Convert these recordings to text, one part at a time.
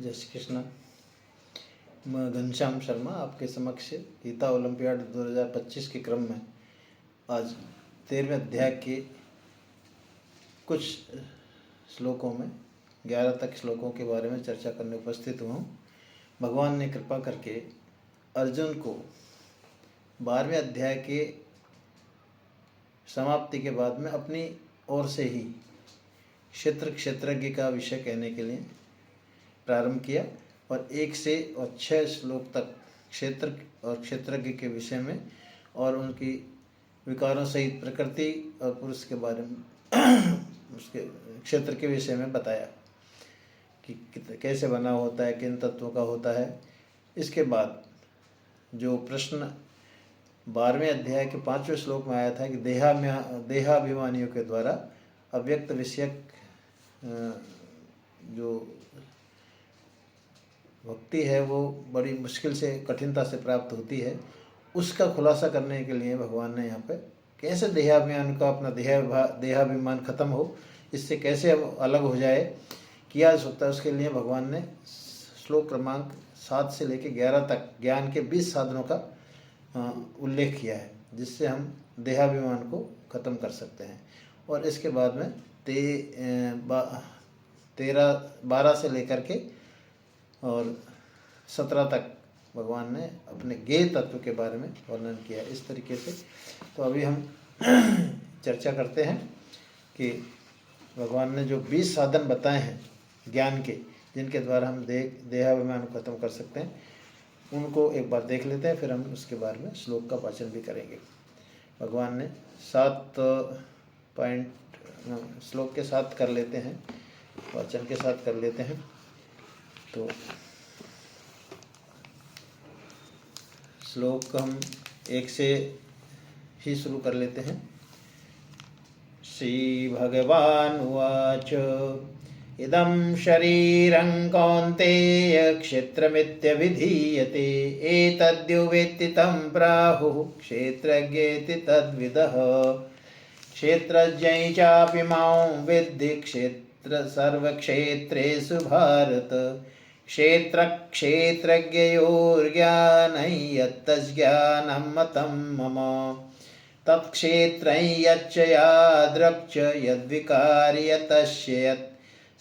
जय श्री कृष्ण। मैं घनश्याम शर्मा आपके समक्ष गीता ओलंपियाड 2025 के क्रम में आज 13वें अध्याय के कुछ श्लोकों में 11 तक श्लोकों के बारे में चर्चा करने उपस्थित हुआ हूँ। भगवान ने कृपा करके अर्जुन को 12वें अध्याय के समाप्ति के बाद में अपनी ओर से ही क्षेत्रज्ञ का विषय कहने के लिए प्रारंभ किया और 1 से 6 श्लोक तक क्षेत्र और क्षेत्रज्ञ के विषय में और उनकी विकारों सहित प्रकृति और पुरुष के बारे में उसके क्षेत्र के विषय में बताया कि कैसे बना होता है, किन तत्वों का होता है। इसके बाद जो प्रश्न 12वें अध्याय के 5वें श्लोक में आया था कि देहाभिमानियों के द्वारा अव्यक्त विषयक जो भक्ति है वो बड़ी मुश्किल से, कठिनता से प्राप्त होती है, उसका खुलासा करने के लिए भगवान ने यहाँ पे कैसे देहाभिमान का अपना देहाभिमान खत्म हो, इससे कैसे अलग हो जाए किया जा सकता है। उसके लिए भगवान ने श्लोक क्रमांक 7 से लेकर 11 तक ज्ञान के 20 साधनों का उल्लेख किया है, जिससे हम देहाभिमान को खत्म कर सकते हैं। और इसके बाद में 12 से लेकर के और 17 तक भगवान ने अपने ज्ञेय तत्व के बारे में वर्णन किया इस तरीके से। तो अभी हम चर्चा करते हैं कि भगवान ने जो 20 साधन बताए हैं ज्ञान के, जिनके द्वारा हम देहाभिमान को खत्म कर सकते हैं, उनको एक बार देख लेते हैं, फिर हम उसके बारे में श्लोक का वाचन भी करेंगे। भगवान ने 7 पॉइंट श्लोक के साथ कर लेते हैं, वाचन के साथ कर लेते हैं। तो श्लोक हम 1 से ही शुरू कर लेते हैं। श्री भगवान उवाच इदं शरीरं कौन्तेय क्षेत्रमित्यभिधीयते एतद्यो वेत्ति तं प्राहुः क्षेत्रज्ञेति तद्विदः क्षेत्रज्ञै चापि मां विद्धि क्षेत्र सर्वक्षेत्रेषु भारत क्षेत्रज्ञयोर्ज्ञानं यत्तज्ज्ञानं मतं मम तत्क्षेत्रं यच्च यादृक् च यद्विकारि यतस्य यत्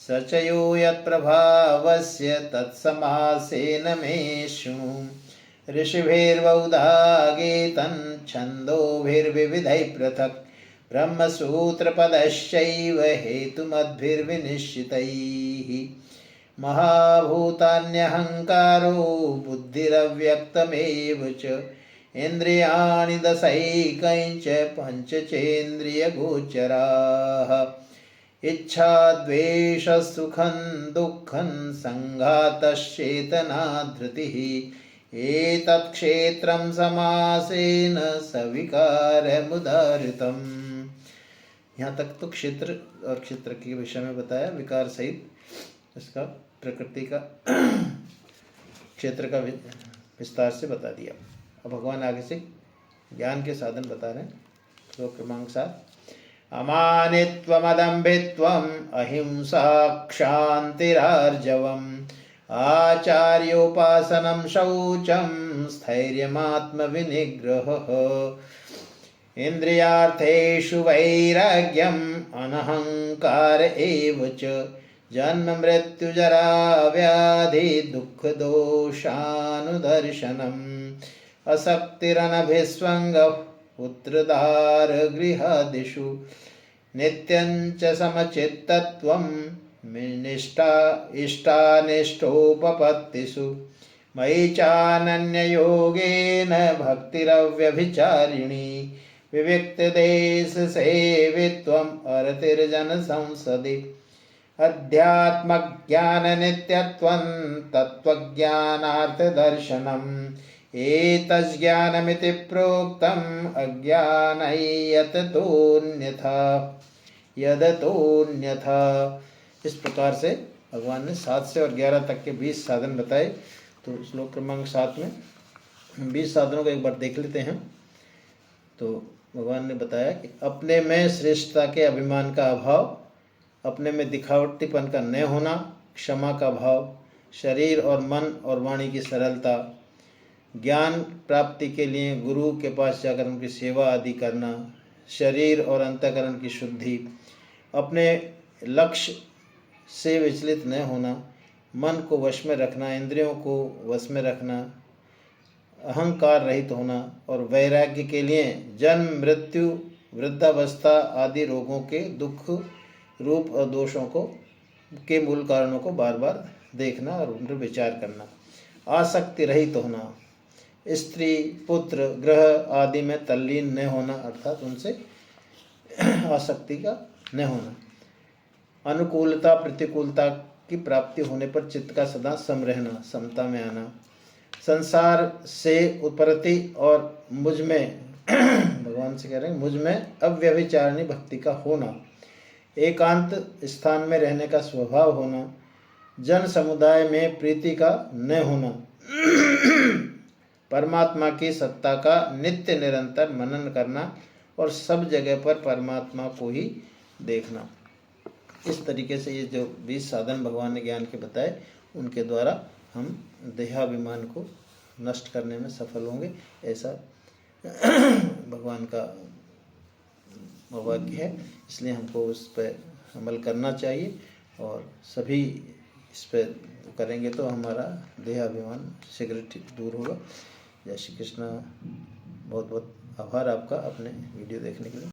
स च यो यत्प्रभावस्य तत्समासेन मे शृणु ऋषिभिर्बहुधा गीतं छन्दोभिर्विविधैः पृथक् ब्रह्मसूत्रपदश्चैव हेतुमद्भिर्विनिश्चितैः महाभूतान्यहङ्कारो बुद्धिरव्यक्तमेव च इन्द्रियाणि दशैकञ्च पञ्चचेन्द्रियगोचराः इच्छा द्वेषसुखं दुःखं सङ्घातश्चेतना धृतिः एतत् क्षेत्रं समासेन सविकारमुदाहृतम्। यहाँ तक तो क्षेत्र और क्षेत्र के विषय में बताया, विकार सहित इसका प्रकृति का क्षेत्र का विस्तार से बता दिया। अब भगवान आगे से ज्ञान के साधन बता रहे हैं। श्लोक क्रमांक 7 अमानित्वमदम्भित्वम् अहिंसा क्षान्तिरार्जवम् आचार्योपासनं शौचं स्थैर्यमात्मविनिग्रहः इन्द्रियार्थेषु वैराग्यम् अनहङ्कार एव च जन्म मृत्युजरा व्याधि दुःखदोषानुदर्शनम् असक्तिरनभिस्वङ्गः पुत्रदार गृहादिषु नित्यं च समचित्तत्वं निष्ठा इष्टानिष्टोपपत्तिषु मयि चानन्ययोगेन भक्तिरव्यभिचारिणी विविक्तदेशसेवित्वम् अरतिर्जनसंसदि अध्यात्मज्ञाननित्यत्वं तत्त्वज्ञानार्थदर्शनम् एतज्ज्ञानमिति प्रोक्तम् अज्ञानै यदतोऽन्यथा। इस प्रकार से भगवान ने 7 से और 11 तक के 20 साधन बताए। तो श्लोक क्रमांक 7 में 20 साधनों को एक बार देख लेते हैं। तो भगवान ने बताया कि अपने में श्रेष्ठता के अभिमान का अभाव, अपने में दिखावटीपन का न होना, क्षमा का भाव, शरीर और मन और वाणी की सरलता, ज्ञान प्राप्ति के लिए गुरु के पास जाकर उनकी सेवा आदि करना, शरीर और अंतःकरण की शुद्धि, अपने लक्ष्य से विचलित न होना, मन को वश में रखना, इंद्रियों को वश में रखना, अहंकार रहित होना और वैराग्य के लिए जन्म मृत्यु वृद्धावस्था आदि रोगों के दुख रूप और दोषों को के मूल कारणों को बार बार देखना और उन पर विचार करना, आसक्ति रहित होना, स्त्री पुत्र ग्रह आदि में तल्लीन न होना अर्थात उनसे आसक्ति का न होना, अनुकूलता प्रतिकूलता की प्राप्ति होने पर चित्त का सदा सम रहना, समता में आना, संसार से उत्पत्ति और मुझ में भगवान से कह रहे हैं मुझ में अव्यभिचारिणी भक्ति का होना, एकांत स्थान में रहने का स्वभाव होना, जन समुदाय में प्रीति का न होना, परमात्मा की सत्ता का नित्य निरंतर मनन करना और सब जगह पर परमात्मा को ही देखना। इस तरीके से ये जो 20 साधन भगवान ने ज्ञान के बताए उनके द्वारा हम देहाभिमान को नष्ट करने में सफल होंगे, ऐसा भगवान का वाक्य है। इसलिए हमको उस पर अमल करना चाहिए और सभी इस पर करेंगे तो हमारा देहाभिमान शीघ्र दूर होगा। जय श्री कृष्ण। बहुत बहुत आभार आपका अपने वीडियो देखने के लिए।